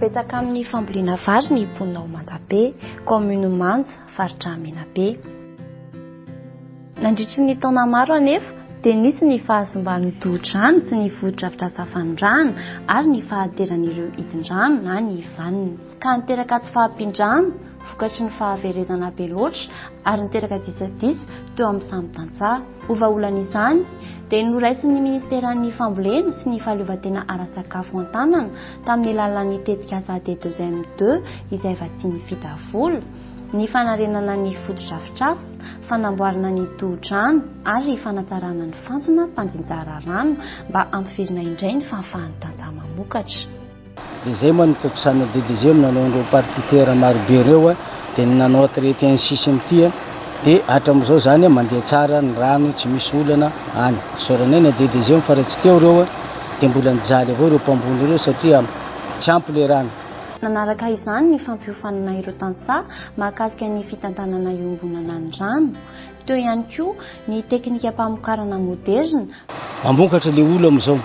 betsaka amin'ny fambolena vary ny ponina ao Manjabe, commune Manja, faritra Menabe. Nandritry ny taona maro anefa dia nisy ny fahasomban'ny tohi-drano sy ny foto-drafitr'asa fanondrahana ary ny fahateran'ireo hidin-drano na ny vaniny. Ka niteraka tsy fahampin-drano, vokatry ny fahaverezana be loatra ary niteraka disadisa teo amin'ny samy tantsaha. Ovaolan'izany dia noraisin'ny ministeran'ny fambolena sy ny fahaleovantena ara-sakafo an-tanana tamin'ny alalan'ny tetikasa D2M2 izay efa tsy nifita vola, ny fanarenana ny foto-drafitr'asa, fanamboarana ny tohi-drano ary fanatsarana ny fantsona mpanjinjara rano mba ampifirina indray ny fahafahan'ny tantsaha mamokatra. Dia izay moa ny tomponsana D2M nanao ireo partiteur marobe ireo dia nanao traité ny sisiny ity dia hatramin'izao zany mandeha tsara ny rano, tsy misy olana any. Soranay na D2M fa raha tsy teo ireo dia mbola nijaly avao ireo mpambony ireo satria tsy ampy le rano. Nanaraka izany ny fampiofanana ireo tantsaha mahakasika ny fitantanana iombonana ny rano. Teo ihany koa ny teknika mpamokarana moderna. Mambokatra le olo amin'izao.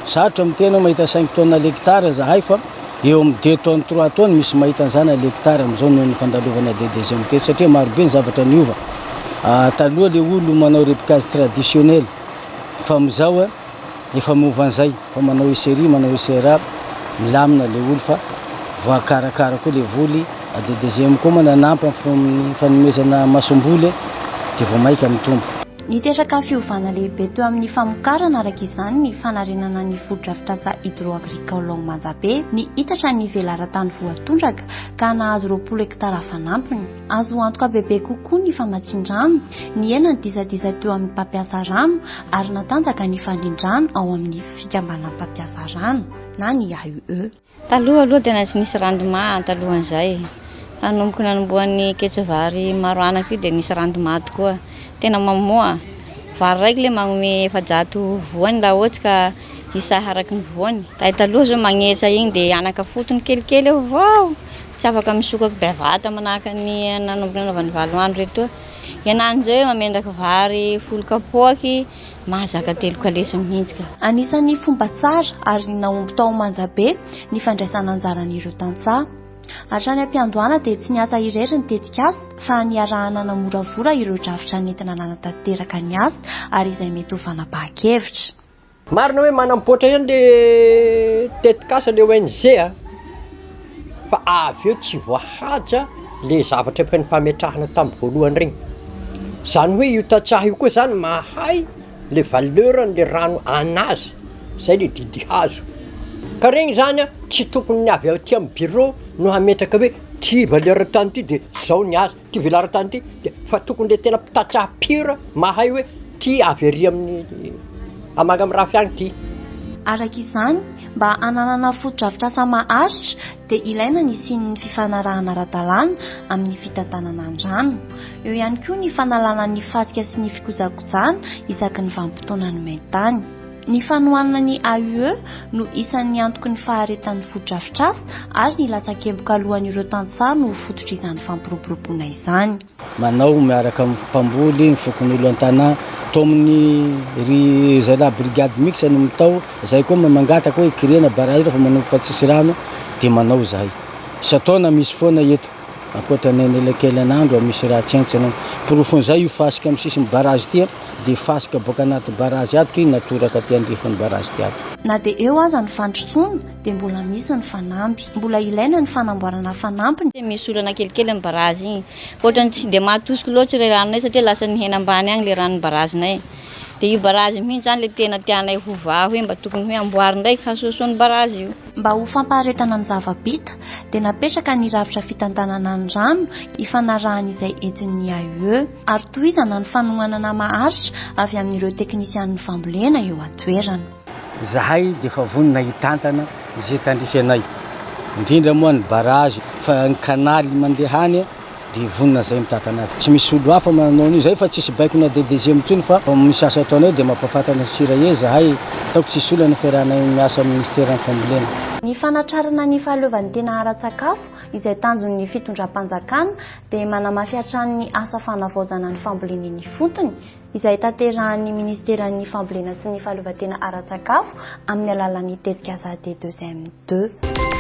Sarotra amin'ny tena mahita 5 tonnes l'hectare zahay fa eo amin'ny 2 tonnes 3 tonnes misy mahita an'izany l'hectare amin'izao noho ny fandalovana D2M teto satria marobe ny zavatra niova. Taloha le olo manao repicage traditionnel fa amin'izao efa miova an'izay fa manao eseri, manao esera, milamina le olo fa voakarakara koa le voly. D2M koa mananampy amin'ny fanomezana masomboly dia vao maika amin'ny tombo. Niteraka fiovana lehibe teo amin'ny famokarana araka izany ny fanarenana ny foto-drafitr'asa hydro-agricole ao Manjabe ny hitatra ny velaran-tany voatondraka ka nahazo 20 hektara fanampiny. Azo antoka bebe kokoa ny famatsin-drano, ny hena ny disadisa teo amin'ny mpampiasa rano ary natanjaka ny fandrin-drano ao amin'ny fikambanan'ny mpampiasa rano na ny AUE. Taloha tena tsy nisy rendement talohan'izay. Nanomboka nanomboan'ny ketsovary maro anaka io dia nisy rendement tokoa. Tena mamoa vary raiky le magnome efa-jato voany laha ohatsy ka isaha araky ny voany. Taloha zao magnetra igny dia anaka fotony kelikely eo vao tsy afaka misokaka bevata manahaka ny nanomboka nanaovany valo andro reto. Ianan'izao mamendraka vary folo kapoaky mahazaka 3 kalesa mihitsy ka. Anisan'ny fomba tsara ary naomby tao Manjabe ny fandraisana anjaran'ireo tantsaha. Hatrany am-piandohana dia tsy niasa irery ny tetikasa fa niarahana namoravora ireo drafitra nentina nanatanteraka ny asa ary izay mety ho fanapahan-kevitra. Marina hoe manampoatra ihany le tetikasa le ONG fa avy eo tsy voahaja le zavatra efa nifametrahana tamin'ny voalohany regny. Zany hoe io tantsaha io koa zany mahay le valeurny le rano anazy, zay le didy hazo. Ka regny zany tsy tokony ny avy aty amin'ny bureau no hametraka hoe ty valeur-tany ty dia zao ny azy, ty velar-tany ty dia fa tokony le tena mpitantsaha pure mahay hoe ty avy ary amin'ny amaga amin'ny rafy agny ty. Araka izany mba hananana foto-drafitr'asa maharitra dia ilaina ny sin'ny fifanarahana ara-dalàna amin'ny fitantanana ny rano. Eo ihany koa ny fanalana ny fasika sy ny fikojakojana isaky ny vanim-potoana ny main-tany. Ny fanohanana ny AUE no isan'ny antoky ny faharetan'ny foto-drafitr'asa ary ny latsakemboka alohan'ireo tantsaha no fototrizan'ny fampiroboroboana izany. Manao miaraka amin'ny mpamboly, ny fokon'olo an-tanà, tao amin'ny ry zala brigade mix no mitao, zay koa mangataka hoe kirena barrage fa manompo fa tsisy rano dia manao zahay. Isataona misy foana eto, ankoatra ny elakelan'andro misy raha tsentsana. Porofon'izay io fasika amin'ny sisiny barrage ity dia fasika boka anaty barrage ato natoraka ty andrefan'ny barrage ty ato. Na dia eo aza ny fandrosoana dia mbola misy ny fanampy. Mbola ilaina ny fanamboarana fanampiny. Misy olana kelikely amin'ny barrage igny. Ohatrany tsy dia matosika loatra le ranonay satria lasa ny hena ambany agny le ranon'ny barragenay. Dia io barrage mihitsy zany le tena tianay hovaha hoe mba tokony hoe amboary ndraiky hasoasoan'ny barrage io. Mba ho fampaharetana ny zava-bita dia napetraka ny rafitra fitantanana ny rano ifanarahan'izay entin'ny AUE ary tohizana ny fanohanana maharitra avy amin'ireo teknisian'ny fambolena eo an-toerana. Zahay dia efa vonona hitantana izay tandrify anay. Indrindra moa ny barrage fa ny kanaly mandehany dia vonona zay mitantana azy. Tsy misy olo hafa manao an'io zay fa tsisy baikona D2M intsony fa misy asa ataonay dia mampahafantarana sirae zahay taoko tsisy olana fiarahanay miasa amin'ny ministeran'ny fambolena. Ny fanatrarana ny fahaleovan'ny tena ara-tsakafo izay tanjon'ny fitondram-panjakana dia manamafy hatrany asa fanavaozana ny fambolen'ny fotony izay tanterahan'ny ministeran'ny fambolena sy ny fahaleovan-tena ara-tsakafo amin'ny alalan'ny tetikasa D2M2.